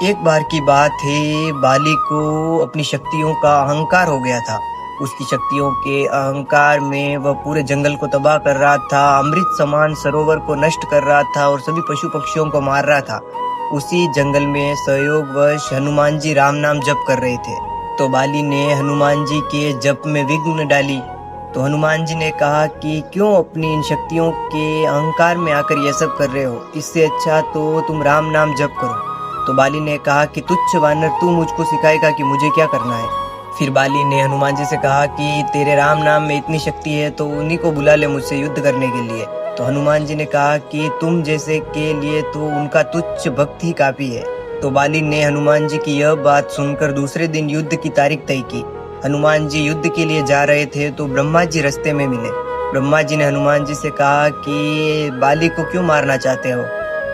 एक बार की बात है, बाली को अपनी शक्तियों का अहंकार हो गया था। उसकी शक्तियों के अहंकार में वह पूरे जंगल को तबाह कर रहा था, अमृत समान सरोवर को नष्ट कर रहा था और सभी पशु पक्षियों को मार रहा था। उसी जंगल में संयोगवश हनुमान जी राम नाम जप कर रहे थे, तो बाली ने हनुमान जी के जप में विघ्न डाली। तो हनुमान जी ने कहा कि क्यों अपनी इन शक्तियों के अहंकार में आकर यह सब कर रहे हो, इससे अच्छा तो तुम राम नाम जप करो। तो बाली ने कहा कि तुच्छ वानर, तू मुझको सिखाएगा कि मुझे क्या करना है। फिर बाली ने हनुमान जी से कहा कि तेरे राम नाम में इतनी शक्ति है तो उन्हीं को बुला ले मुझसे युद्ध करने के लिए। तो हनुमान जी ने कहा कि तुम जैसे के लिए तो उनका तुच्छ भक्त ही काफी है। तो बाली ने हनुमान जी की यह बात सुनकर दूसरे दिन युद्ध की तारीख तय की। हनुमान जी युद्ध के लिए जा रहे थे तो ब्रह्मा जी रास्ते में मिले। ब्रह्मा जी ने हनुमान जी से कहा कि बाली को क्यों मारना चाहते हो।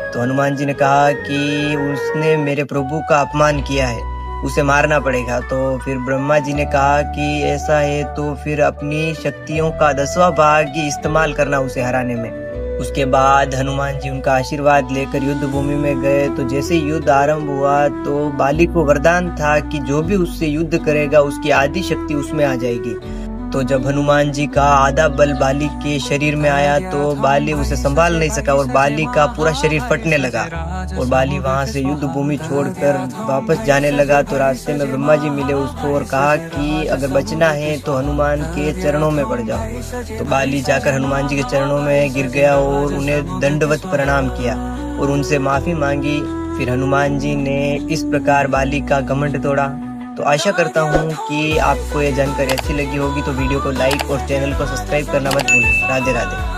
तो हनुमान जी ने कहा कि उसने मेरे प्रभु का अपमान किया है, उसे मारना पड़ेगा। तो फिर ब्रह्मा जी ने कहा कि ऐसा है तो फिर अपनी शक्तियों का 10वां भाग ही इस्तेमाल करना उसे हराने में। उसके बाद हनुमान जी उनका आशीर्वाद लेकर युद्ध भूमि में गए। तो जैसे ही युद्ध आरंभ हुआ तो बाली को वरदान था कि जो भी उससे युद्ध करेगा उसकी आधी शक्ति उसमें आ जाएगी। तो जब हनुमान जी का आधा बल बाली के शरीर में आया तो बाली उसे संभाल नहीं सका और बाली का पूरा शरीर फटने लगा और बाली वहां से युद्ध भूमि छोड़कर वापस जाने लगा। तो रास्ते में ब्रह्मा जी मिले उसको और कहा कि अगर बचना है तो हनुमान के चरणों में पड़ जाओ। तो बाली जाकर हनुमान जी के चरणों में गिर गया और उन्हें दंडवत प्रणाम किया और उनसे माफी मांगी। फिर हनुमान जी ने इस प्रकार बाली का घमंड तोड़ा। तो आशा करता हूँ कि आपको ये जानकारी अच्छी लगी होगी, तो वीडियो को लाइक और चैनल को सब्सक्राइब करना मत भूलें। राधे राधे।